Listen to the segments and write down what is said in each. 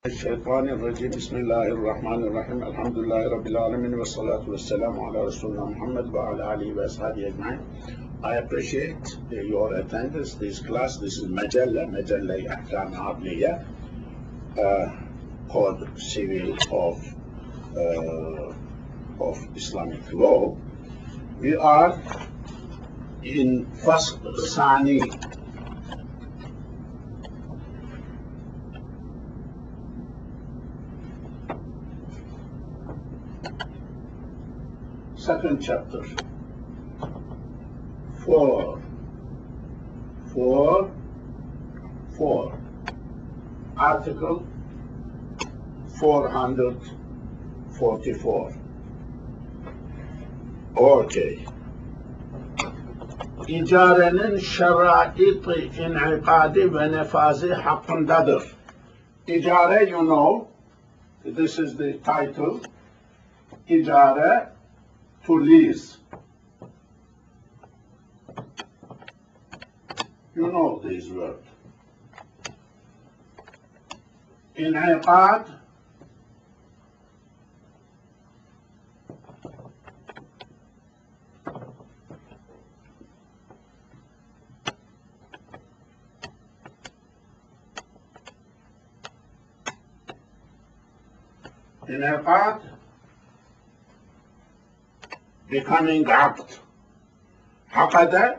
الشيطان الرجيم بسم الله الرحمن الرحيم الحمد لله رب العالمين والصلاة والسلام على رسولنا محمد وعلى آله وأصحابه أجمعين. I appreciate your attendance this class. This is مجلة أحكام عقلية code civil of Islamic law. We are in فصل ثاني. Second chapter. 4 article 444. Okay. İcarenin şerait-i in'ikadi ve nefazi hakkındadır. İcare, you know, this is the title. İcare, to lease. You know this word. İn'ikad, becoming عقد. عقد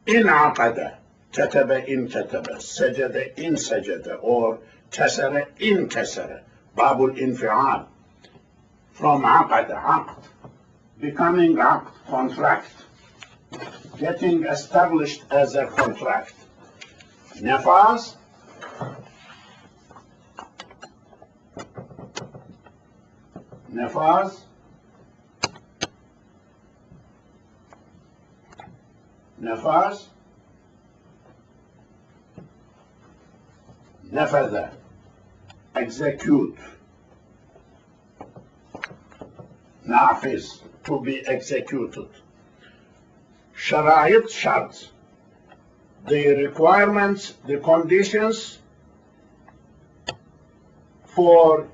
انعقد. كتب إن كتب. سجد إن سجد. Or كسر إن كسر. باب الانفعال. From عقد. عقد. Becoming عقد. Contract. Getting established as a contract. نفاذ. نفاذ. نفاذ. نفذ. Execute. نافذ. To be executed. شرائط شرط. The requirements, the conditions for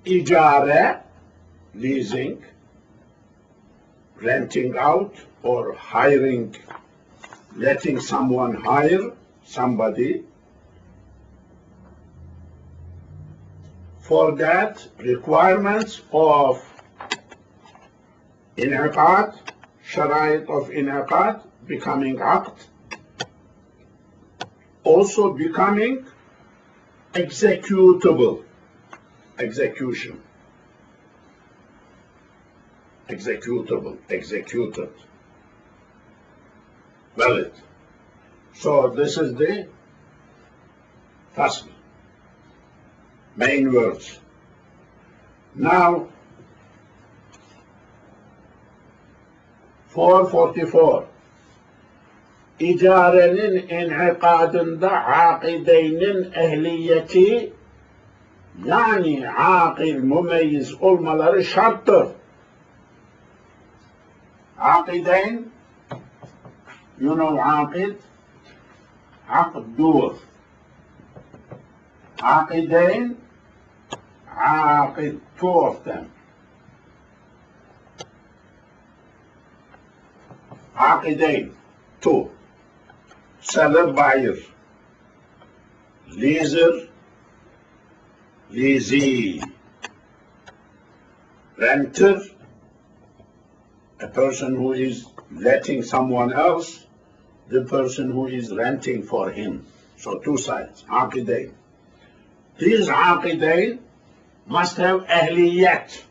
إجارة, leasing, renting out, or hiring, letting someone hire somebody. For that, requirements of in'ikad, sharait of in'ikad, becoming aqd, also becoming executable, execution, executable, executed, valid. So this is the first main words. Now 444 İcarenin in'ikadında akideynin ehliyeti, yani akil, mümeyyiz olmaları şarttır. Akideyn, you know akid, akdur. Akideyn, akid, two of them. Akideyn, two. Seller, buyer. Leaser, leasee. Renter, a person who is letting someone else, the person who is renting for him. So two sides, aqidain. These aqidain must have ahliyat.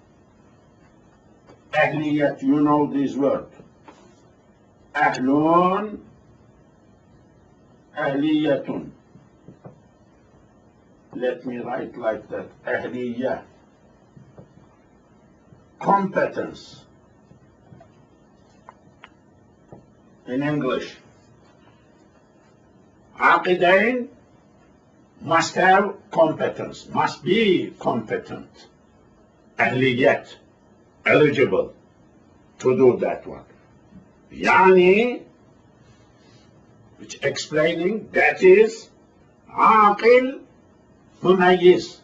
Ahliyat, you know this word. Ahlun, ahliyatun. Let me write like that. Ahliyah. Competence. In English. Aqidain must have competence, must be competent. Ahliyat, eligible to do that one. Yani, which explaining, that is, aqil مميز.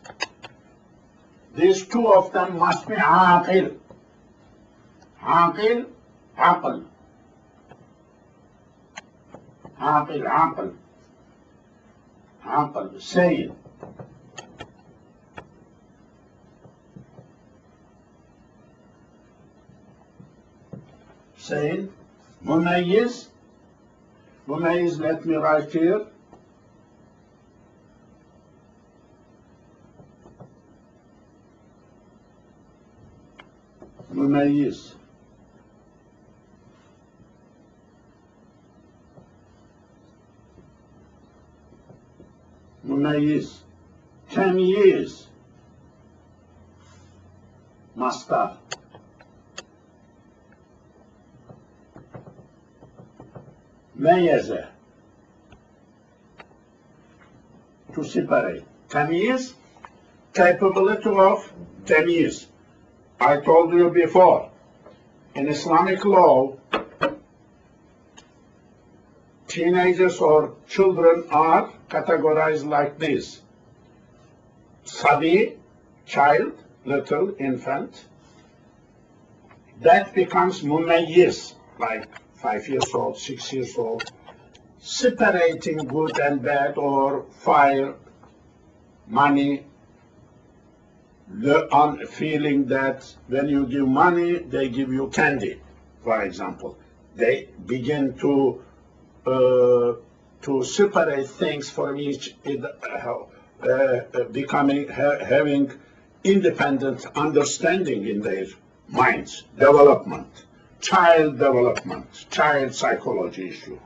These two of them must be عاقل. عاقل عقل. عاقل عقل. عقل sane. Sane. مميز. مميز, let me write here. مميز. مميز. تمييز. مصدر. ميز. To separate. تمييز. Capability of تمييز. I told you before, in Islamic law, teenagers or children are categorized like this. Sabi, child, little infant, that becomes mumayyiz, like 5 years old, 6 years old, separating good and bad or fire, money, the feeling that when you give money, they give you candy, for example. They begin to separate things from each, having independent understanding in their minds, development, child psychology issue.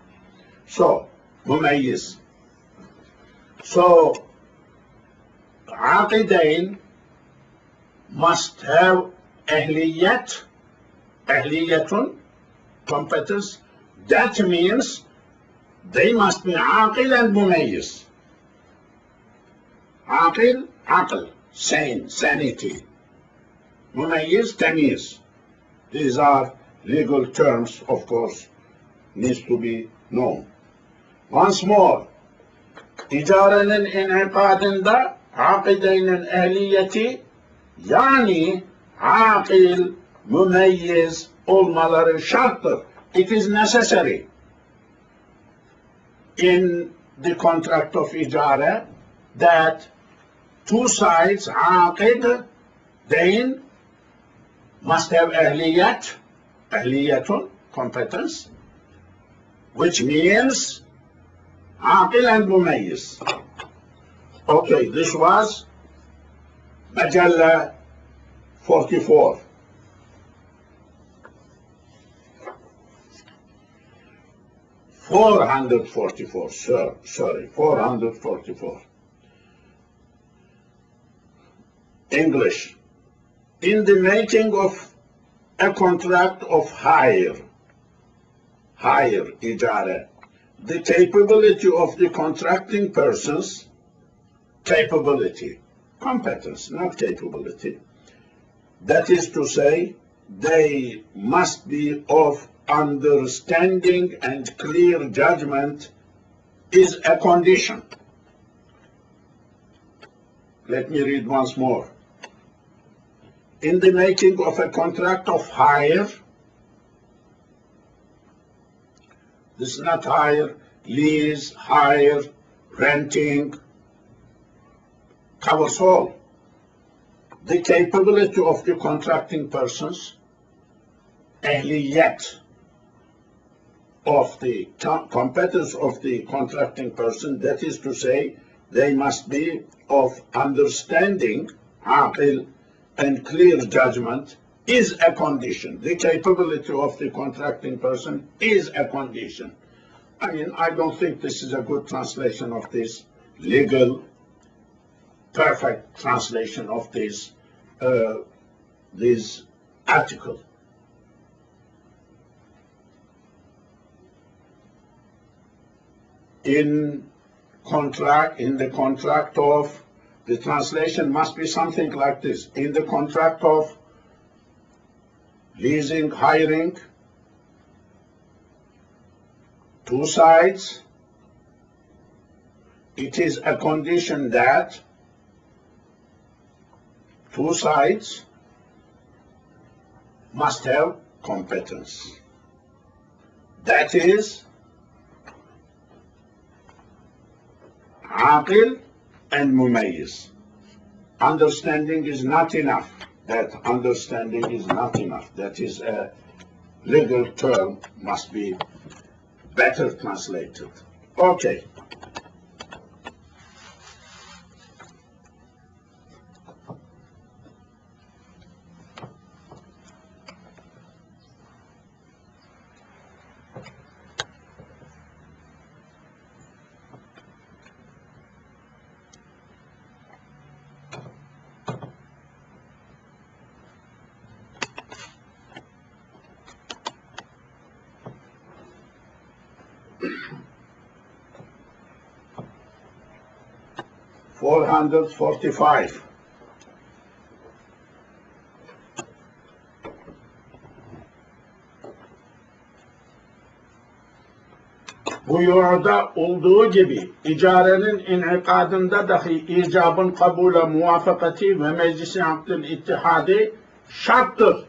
So, مميز. So, عاقدين must have أهلية, أهلية, competence. That means they must be عاقل and مميز. عاقل, عقل, sane, sanity. مميز, تمييز. These are legal terms, of course, needs to be known. Once more, إجارة انعقاد دا عاقدين أهلية yani عاقل مميز olmaları şarttır. It is necessary in the contract of ijara that two sides عاقد dain must have ehliyet, ehliyetun, competence, which means عاقل and مميز. Okay, this was mejelle 44. Sorry, 444. English. In the making of a contract of hire, ijara, the capability of the contracting persons, capability, competence, not capability. That is to say, they must be of understanding and clear judgment is a condition. Let me read once more. In the making of a contract of hire, this is not hire, lease, hire, renting, covers all. The capability of the contracting persons, ehliyet of the competence of the contracting person, that is to say, they must be of understanding, aqil, and clear judgment, is a condition. The capability of the contracting person is a condition. I mean, I don't think this is a good translation of this legal, perfect translation of this article. In the contract of, the translation must be something like this. In the contract of leasing, hiring, two sides, it is a condition that two sides must have competence. That is, عاقل and مميز. Understanding is not enough. That understanding is not enough. That is a legal term, must be better translated. Okay. $445. Bu yurda olduğu gibi icarenin inikadında dahi icabın kabule muvafakati ve meclisi akdil ittihadi şarttır.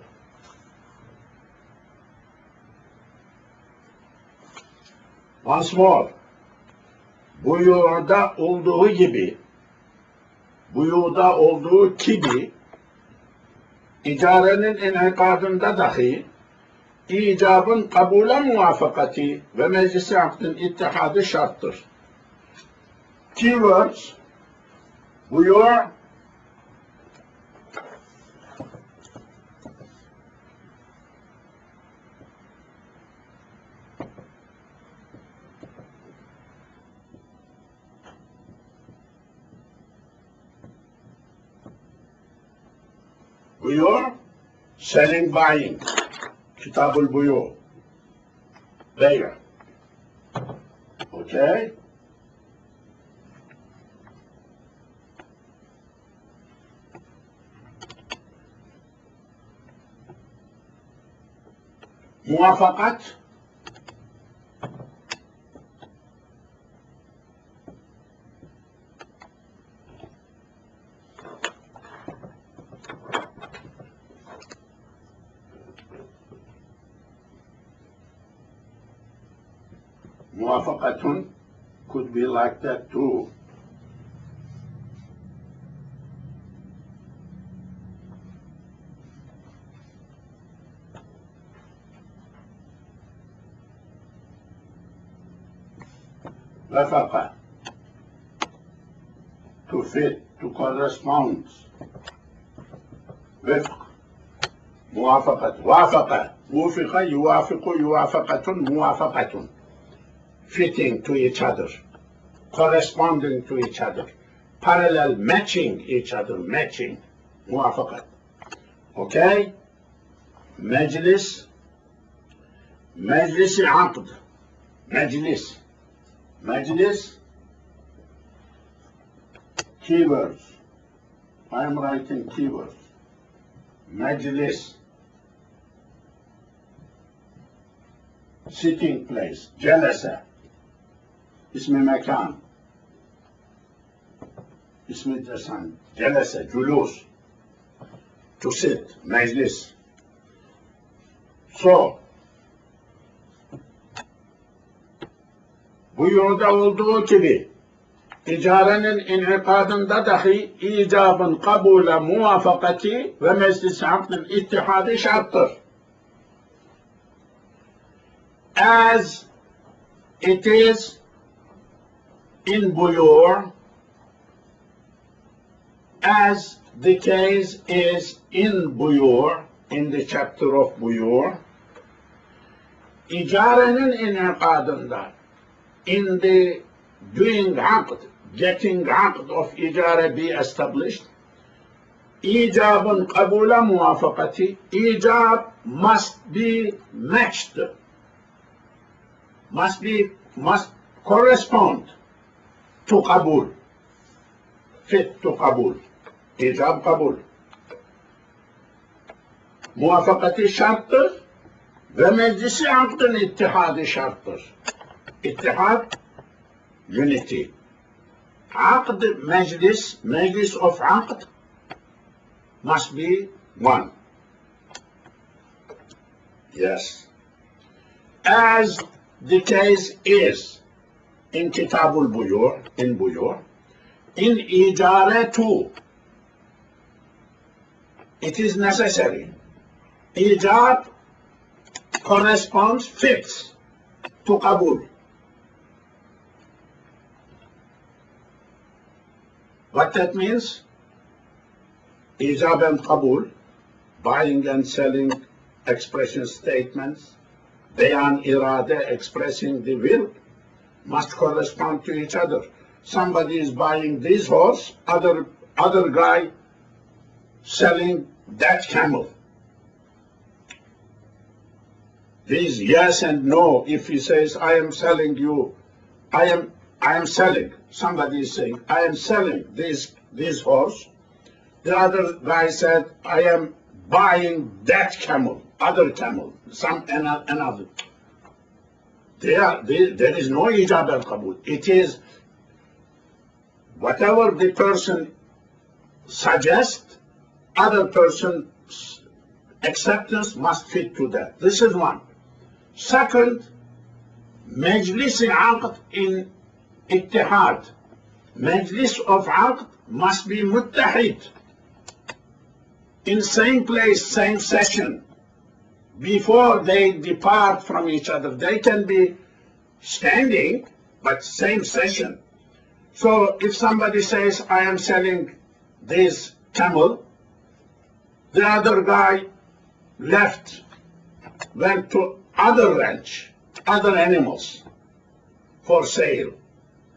Once more. Bu yurda olduğu gibi icarenin inikadında dahi icabın kabule muvafakati ve meclisi akdin ittihadı şarttır. Keywords, buyur, selling, buying, kitabul buyur, bey'. Okay? Muvafakat, muwafaqatun could be like that too. Wafaqa, to fit, to correspond. Wifq, muwafaqat, wafaqa, wufiqa, yuwafiqu, yuwafaqatun, muwafaqatun. Fitting to each other, corresponding to each other, parallel, matching each other, matching, muwafaqat. Okay? Majlis, majlis aqd, majlis, majlis, keywords. I am writing keywords. Majlis, sitting place, jalasa, اسم مكان، اسم جسد، جلسة، جلوس, to sit, مجلس. So, bu yolda olduğu gibi icarenin inikadında dahi icabın kabule muvafakati ve meclis akdil ittihadı şarttır. As it is in buyur, as the case is in buyur, in the chapter of buyur, icarenin inikadında, in the doing aqd, getting aqd of icare be established, icabın kabule muvafakati, icab must be matched, must correspond to kabul, fit to kabul, icab kabul. Muvafakati şarttır ve meclisi akdın ittihadı şarttır. İttihad, unity. Akd, meclis, meclis of akd, must be one. Yes. As the case is in Kitabul Buyur, in Buyur, in Ijara too, it is necessary. Ijab corresponds, fits to Qabul. What that means? Ijab and Qabul, buying and selling, expression statements, bayan irade, expressing the will, must correspond to each other. Somebody is buying this horse, other guy selling that camel. This yes and no. If he says, I am selling you, I am selling. Somebody is saying, I am selling this horse. The other guy said, I am buying that camel, other camel, another. There is no ijab al-qabul. It is whatever the person suggests, other person's acceptance must fit to that. This is one. Second, majlis aqd in ittihad. Majlis of aqd must be muttahid. In same place, same session. Before they depart from each other, they can be standing, but same session. So if somebody says, I am selling this camel, the other guy left, went to other ranch, other animals for sale,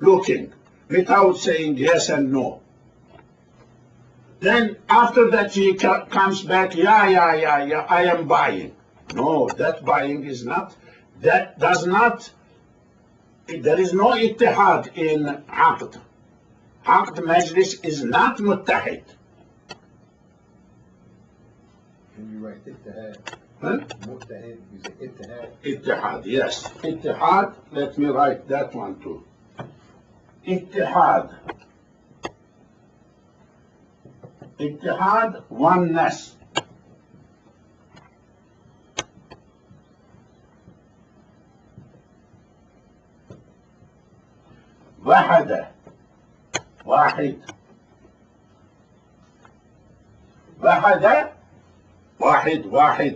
looking, without saying yes and no. Then after that he comes back, yeah, I am buying. No, that buying is not, that does not, there is no ittihad in aqd. Aqd majlis is not muttahid. Can you write ittihad? Huh? Muttahid, you say ittihad. Ittihad, yes. Ittihad, let me write that one too. Ittihad. Ittihad, oneness. وحدة واحد وحدة واحد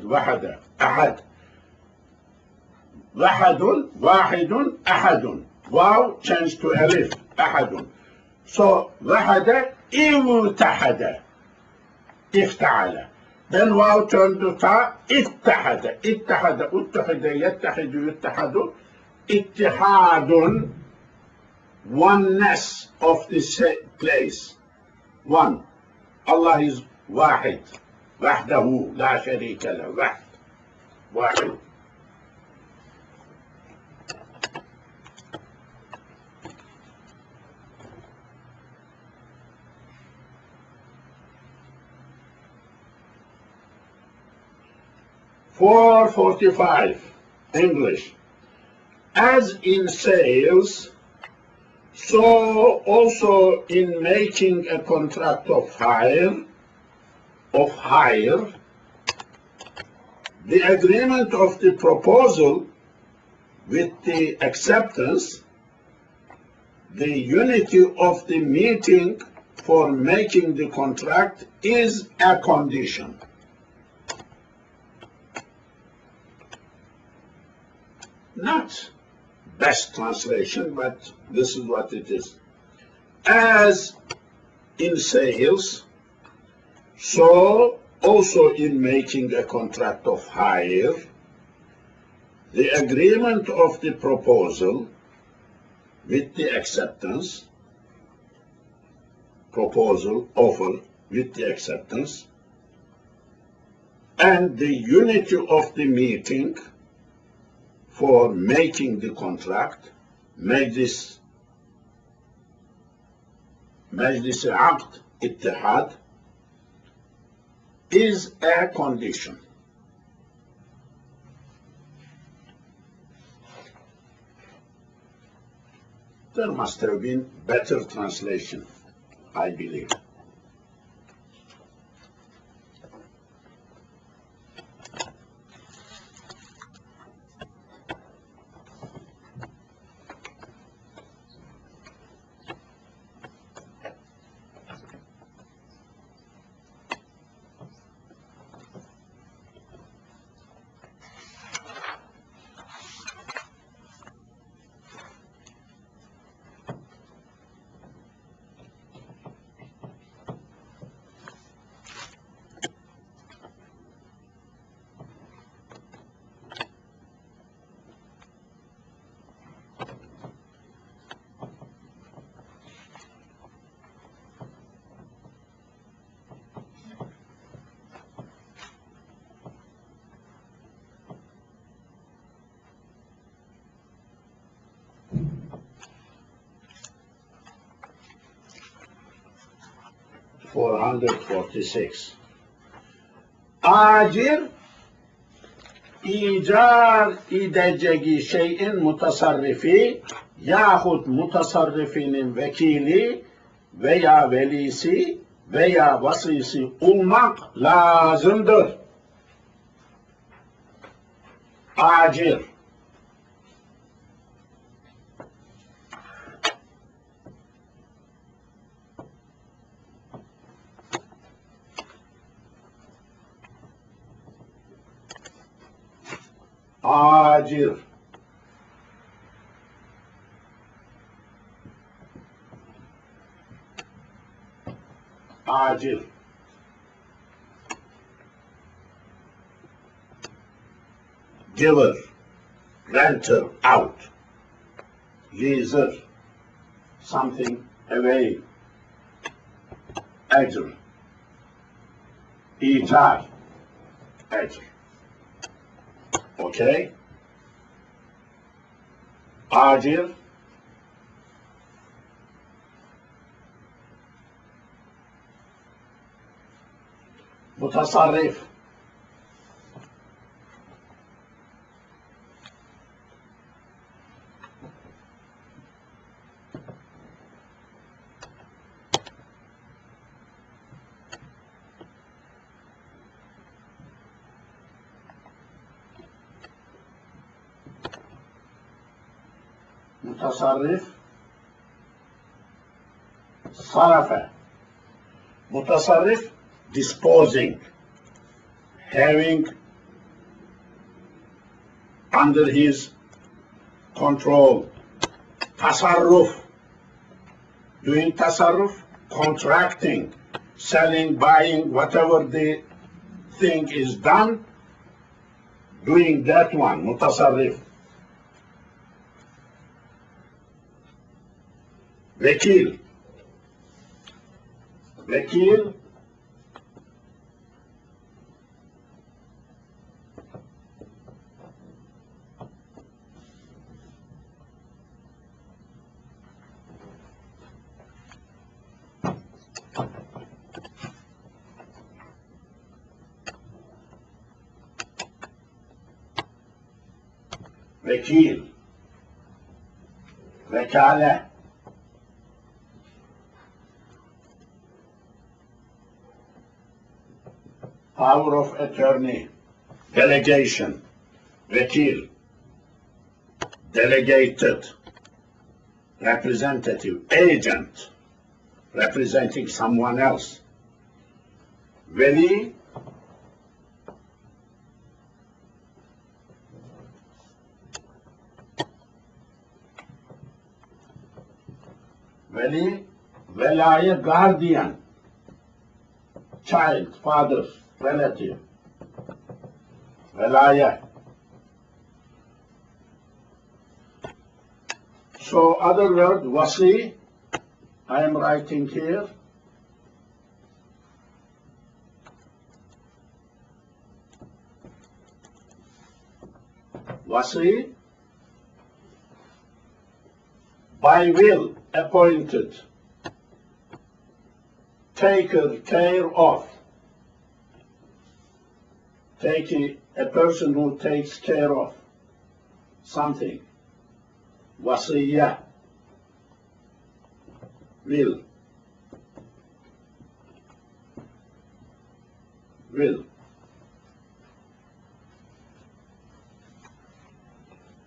وحدة أحد واحد أحد واو change to ألف أحد. So وحدة اتحد افتعل. Then واو turn to تا اتحد اتحد يتحد اتحاد, oneness of this place. One. Allah is واحد وحده لا شريك له. واحد. Four 45 English. As in sales, so also in making a contract of hire, the agreement of the proposal with the acceptance, the unity of the meeting for making the contract is a condition. Not best translation, but this is what it is. As in sales, so also in making a contract of hire, the agreement of the proposal with the acceptance, proposal, offer with the acceptance, and the unity of the meeting for making the contract, majlis aqd, ittihad, is a condition. There must have been better translation, I believe. 146. Acir icar edeceği şeyin mutasarrifi yahut mutasarrifinin vekili veya velisi veya vasisi olmak lazımdır. Acir. Acir. Acir. Giver, renter, out. Leaser, something away. Ecr. İcar. Ecr. Okay? Acir. Mutasarrif. Mutasarrif. Sarafe. Mutasarrif, disposing, having under his control. Tasarruf, doing tasarruf, contracting, selling, buying, whatever the thing is done, doing that one, mutasarrif. Vekil. Vekil. Vekil. Vekale. Power of attorney, delegation, vekil, delegated, representative, agent, representing someone else. Veli, velaya, guardian, child, father, relative, velaya. So other word, wasi, I am writing here. Wasi, by will, appointed, taker, care of. A person who takes care of something. Wasiyya, will.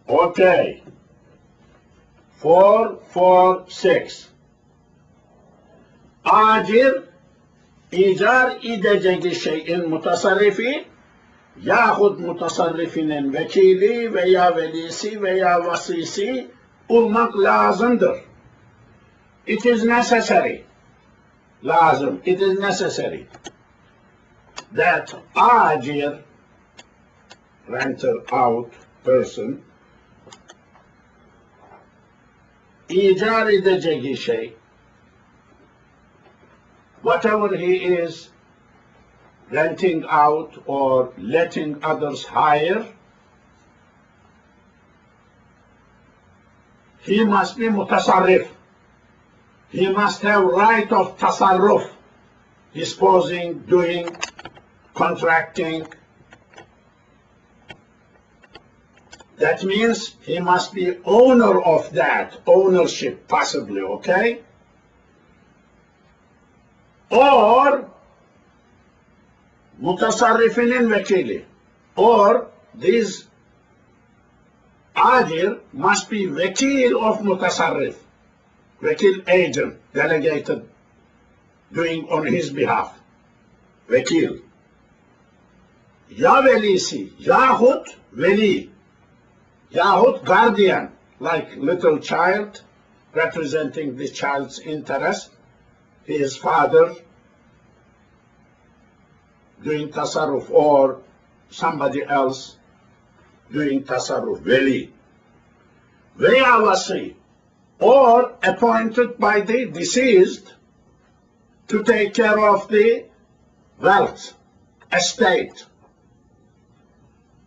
Okay. 4, 4, 6. Acir, icar edeceği şeyin mutasarrifi yahut mutasarrifinin vekili veya velisi veya vasisi olmak lazımdır. It is necessary. Lazım. It is necessary that acir, renter out person, icar edeceği şey, whatever he is renting out or letting others hire, he must be mutasarrif. He must have right of tasarruf, disposing, doing, contracting. That means he must be owner of that, ownership possibly, okay? Or mutasarrifinin vekili, or this ajir must be vekil of mutasarrif, vekil agent, delegated, doing on his behalf, vekil. Ya velisi, yahut veli, yahut guardian, like little child, representing the child's interest, his father doing tasarruf, or somebody else doing tasarruf, veli. Veya wasi, or appointed by the deceased to take care of the wealth, estate.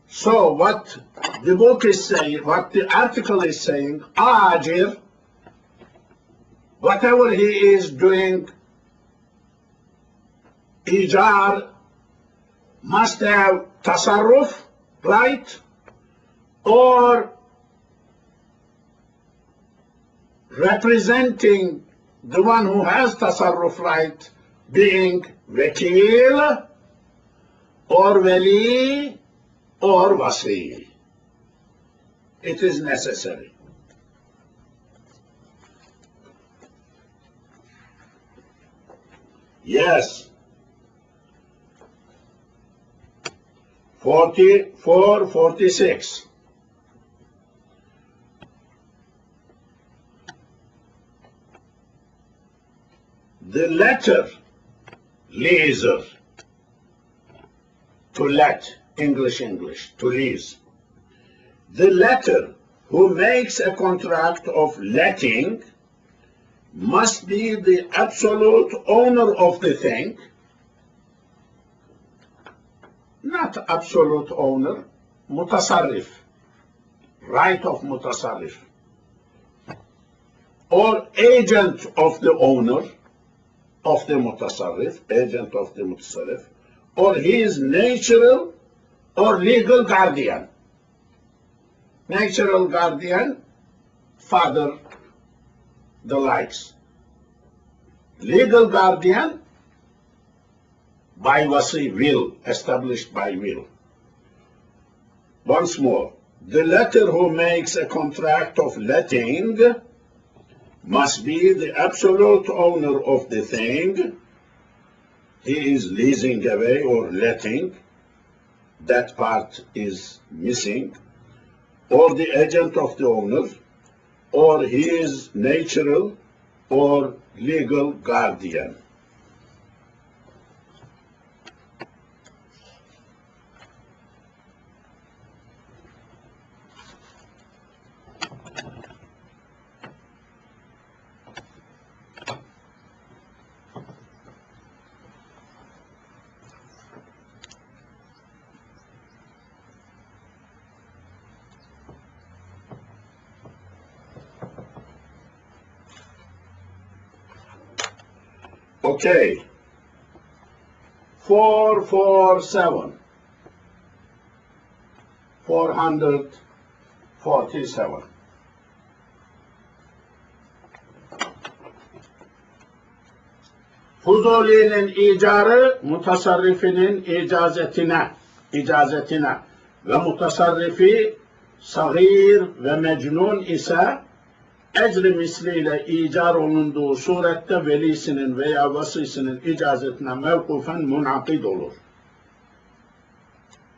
So what the book is saying, what the article is saying, ajir, whatever he is doing, ijar, must have tasarruf, right? Or representing the one who has tasarruf right, being wakil, or wali, or wasi. It is necessary. Yes. 44, 46. The letter, leaser, to let, English, to lease. The letter who makes a contract of letting must be the absolute owner of the thing, not absolute owner, mutasarrif, right of mutasarrif, or agent of the owner of the mutasarrif, agent of the mutasarrif, or his natural or legal guardian. Natural guardian, father, the likes. Legal guardian, by wasi, will, established by will. Once more, the letter who makes a contract of letting must be the absolute owner of the thing he is leasing away or letting. That part is missing. Or the agent of the owner, or his natural or legal guardian. Okay, 447, 447. Fuzuli'nin icarı mutasarrifinin icazetine ve mutasarrifi sagir ve mecnun ise ecri misliyle icar olunduğu surette velisinin veya vasisinin icazetine mevkufen munakid olur.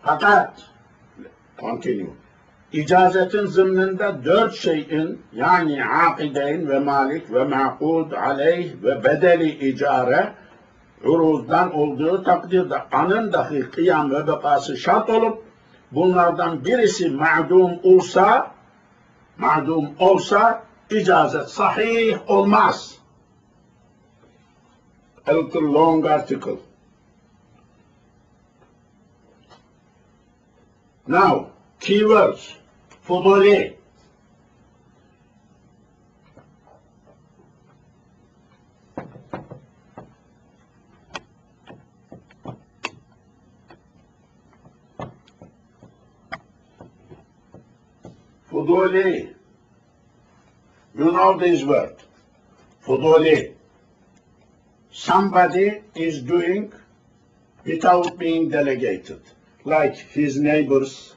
Fakat, continue, icazetin zımnında 4 şeyin, yani akideyn ve malik ve ma'kud aleyh ve bedeli icare uruzdan olduğu takdirde anın dahi kıyam ve bekası şart olup bunlardan birisi ma'dum olsa icazet sahih olmaz. A little long article. Now, keywords. Fuduli. Fuduli. You know this word. Fuduli. Somebody is doing without being delegated. Like his neighbors,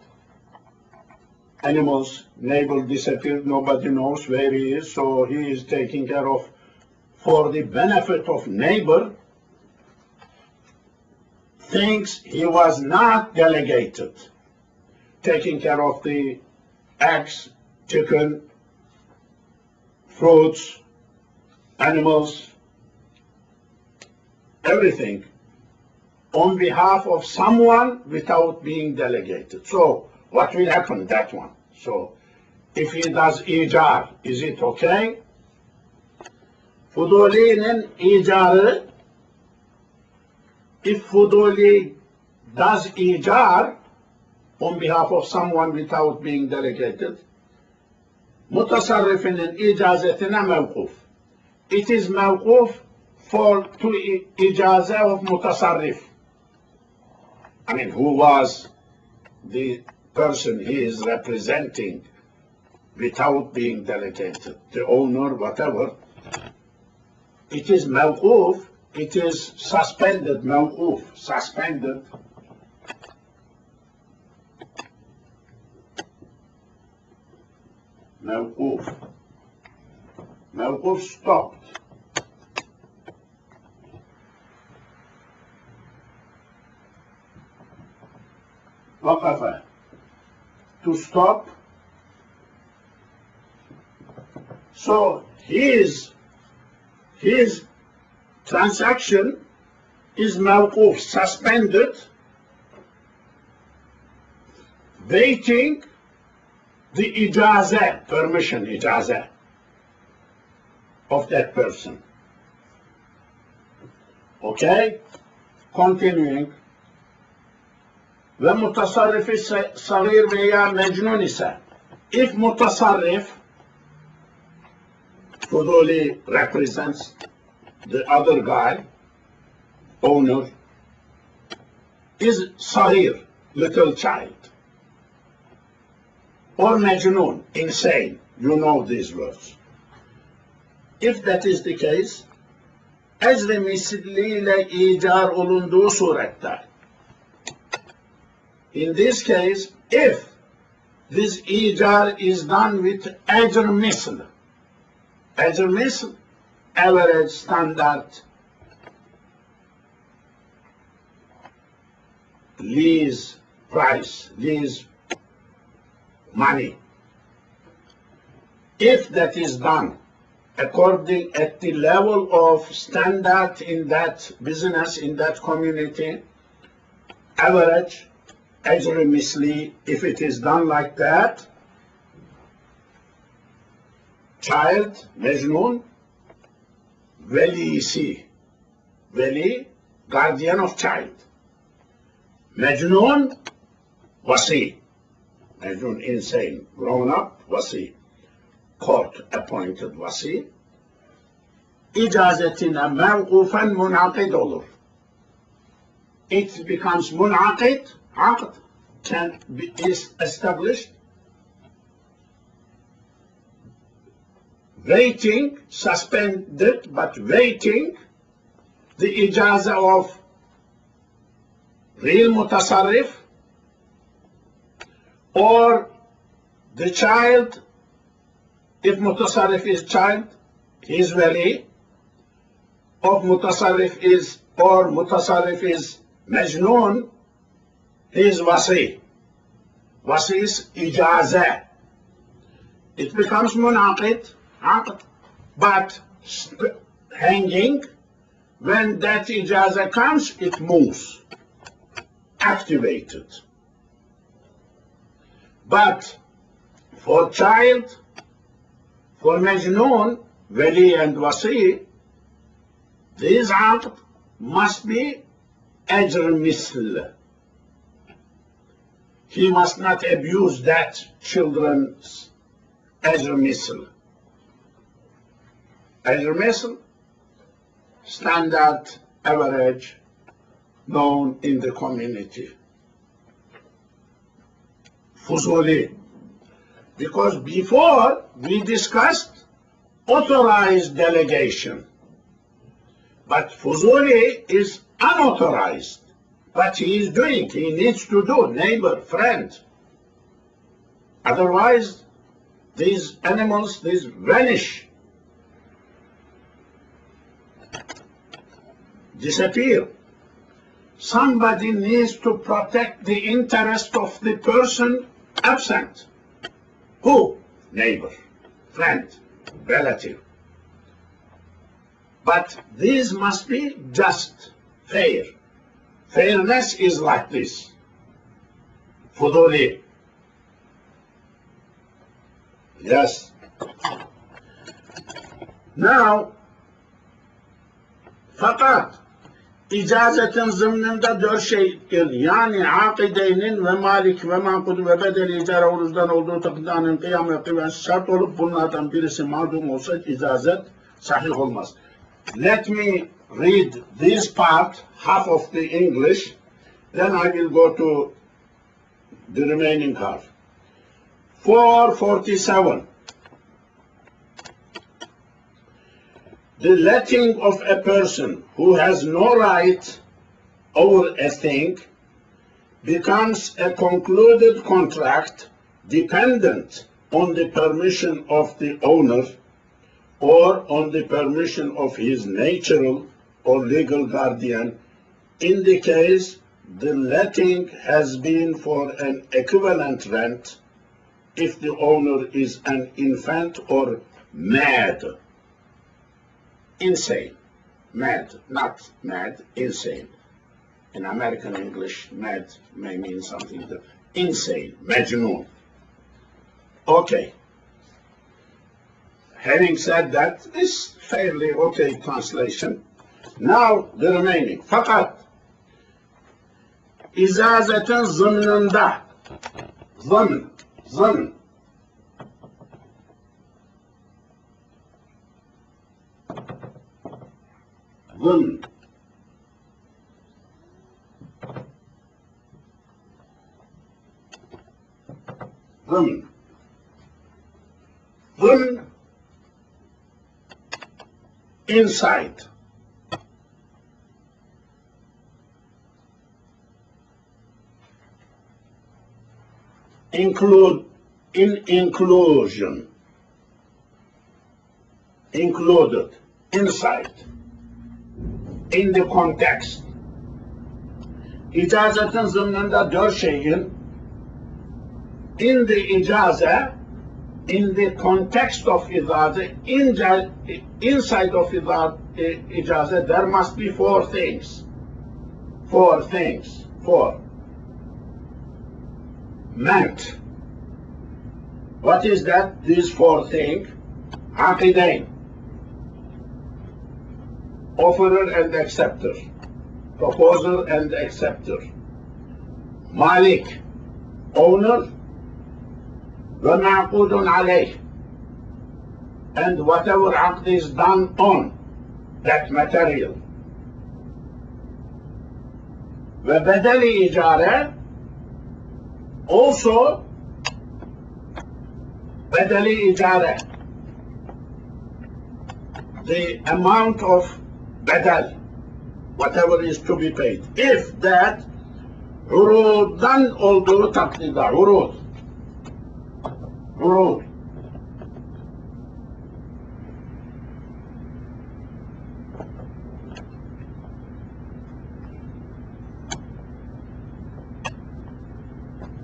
animals, neighbor disappeared, nobody knows where he is, so he is taking care of, for the benefit of neighbor, things he was not delegated. Taking care of the eggs, chicken, fruits, animals, everything on behalf of someone without being delegated. So what will happen, that one? So if he does icar, is it okay? Fuduli'nin icarı, if Fuduli does icar on behalf of someone without being delegated, mutasarrifinin icazetine mevkuf. It is mevkuf for to icaze of mutasarrif. I mean, who was the person he is representing without being delegated, the owner, whatever. It is mawquf, it is suspended, mawquf, suspended. Mawquf. Mawquf, stopped. Waqafa, to stop. So his transaction is mawquf, suspended, waiting the ijazah, permission, ijazah of that person. Okay? Continuing. Ve mutasarrifi sagir veya mecnun ise, if mutasarrif, Fuduli represents the other guy, owner, is sagir, little child, or mecnun, insane. You know these words. If that is the case, ecr-i misliyle icar olunduğu surette, in this case, if this icar is done with ecr-misl, ecr-misl, average standard lease price, lease money. If that is done according at the level of standard in that business, in that community, average, ecr-i misli, if it is done like that, child, mecnun, velisi, veli, guardian of child. Mecnun, wasi, mecnun, insane, grown up, wasi, court appointed wasi, icazetine mevkufen munaqid olur. It becomes munaqid, aqd is established, waiting, suspended, but waiting the ijazah of real mutasarrif or the child. If mutasarrif is child, he is wali. If mutasarrif is, or mutasarrif is mejnoon, he is wasi. Wasi is ijazah. It becomes munaqid, but hanging, when that ijazah comes, it moves, activated. But for child, for mejnoon, wali and wasi, this aqd must be ecr-misl. He must not abuse that children's ecr-misl. Ecr-misl, standard, average, known in the community. Fuzuli. Because before we discussed authorized delegation. But Fuzuli is unauthorized. But he is doing, he needs to do, neighbor, friend. Otherwise, these animals, these vanish, disappear. Somebody needs to protect the interest of the person absent. Who? Neighbor, friend, relative. But these must be just, fair. Fairness is like this. Fuduli. Yes. Now, fakat icazetin zımnında dört şeyin, yani akideynin ve malik ve makud ve bedeli icara uruzdan olduğu takdidanın kıyam ve kıven şart olup bunlardan birisi mağdum olsa icazet sahih olmaz. Let me read this part, half of the English, then I will go to the remaining half. 447. The letting of a person who has no right over a thing becomes a concluded contract dependent on the permission of the owner or on the permission of his natural or legal guardian in the case the letting has been for an equivalent rent if the owner is an infant or mad. Insane. Mad, not mad, insane. In American English, mad may mean something different. Insane, majnun. Okay. Having said that, this fairly okay translation. Now the remaining. Fakat icazetin zımnında, zımn, zımn, zımn, zımn, zımn, inside. Include, in inclusion, included, inside, in the context. İcazetin zımnında dört şeyin, in the icaze, in the context of icaze, inside of icaze, there must be four things. Four things. Four. Meant. What is that? These four things. Aqidain. Offerer and acceptor. Proposer and acceptor. Malik. Owner. Ve ma'qudun alayh. And whatever aqd is done on that material. Ve bedeli icare. Also, bedeli icare, the amount of bedel, whatever is to be paid. If that uruddan olduğu takdirde, urud, urud.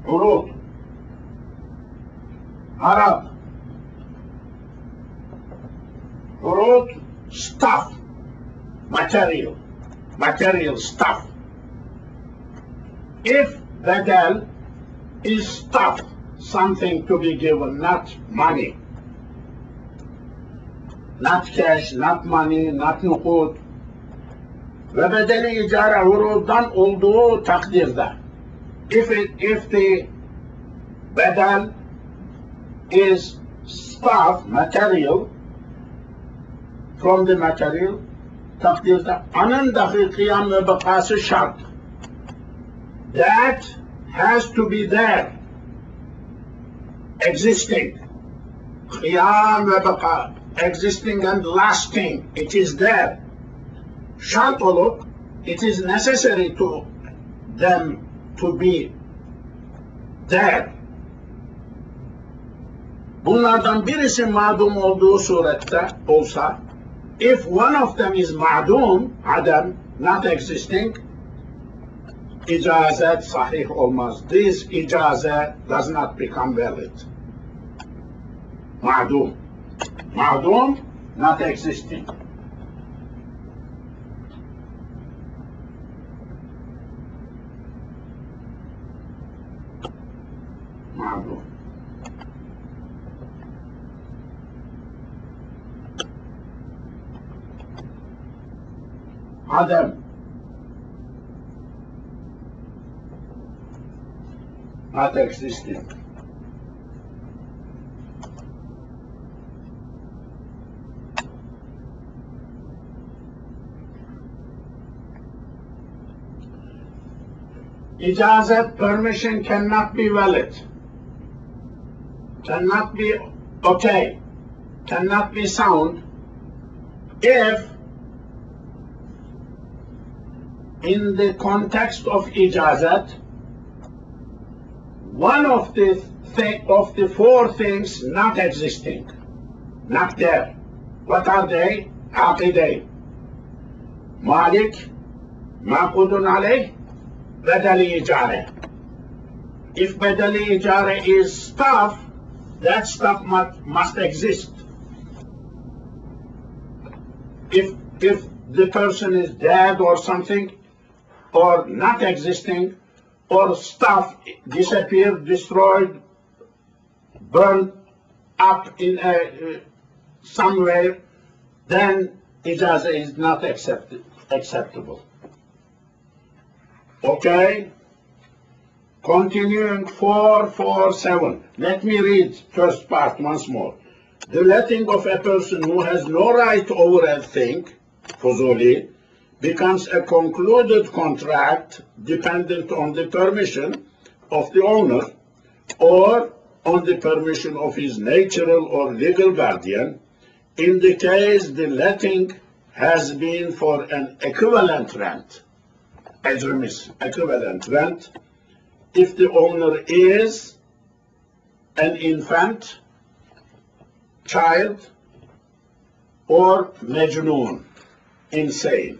Urud, Arab, urud, stuff, material stuff. If badal is stuff, something to be given, not money, not cash, not money, not nukud, ve bedeli icara uruddan olduğu takdirde, if the badal is stuff, material, from the material, takdirde anın dahi kıyam ve bakası şart. That has to be there. existing. Qiyam ve baqa, existing and lasting. It is there. Şart olup, it is necessary to them to be there. Bunlardan birisi ma'dum olduğu surette olsa, if one of them is ma'dum, adam, not existing, icazet sahih olmaz. This icazet does not become valid. Ma'dum. Ma'dum, not existing. Ma'dum. Adam. Not existing. Ijazat, permission cannot be valid, cannot be okay, cannot be sound if in the context of ijazat, one of the four things not existing, not there. What are they? Aqiday. Malik, ma'qudun alayh, badali ijare. If badali ijare is stuff, that stuff must exist. If the person is dead or something, or not existing, or stuff disappeared, destroyed, burned up in somewhere, then ijazah is not acceptable. Okay? Continuing 447. Let me read first part once more. The letting of a person who has no right over a thing, fuzuli, becomes a concluded contract dependent on the permission of the owner or on the permission of his natural or legal guardian in the case the letting has been for an equivalent rent, ajramis, equivalent rent, if the owner is an infant, child, or majnoon, insane.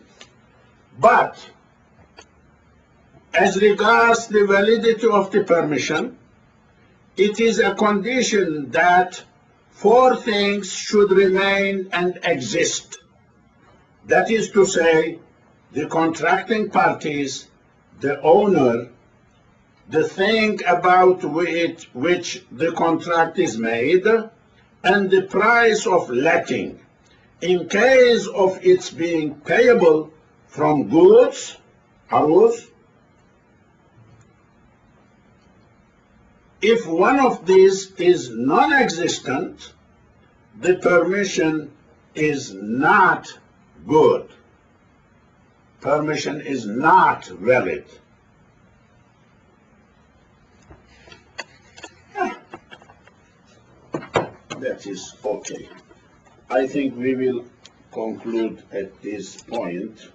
But as regards the validity of the permission, it is a condition that four things should remain and exist. That is to say, the contracting parties, the owner, the thing about which the contract is made, and the price of letting, in case of its being payable from goods, aruz. If one of these is non-existent, the permission is not good. Permission is not valid. That is okay. I think we will conclude at this point.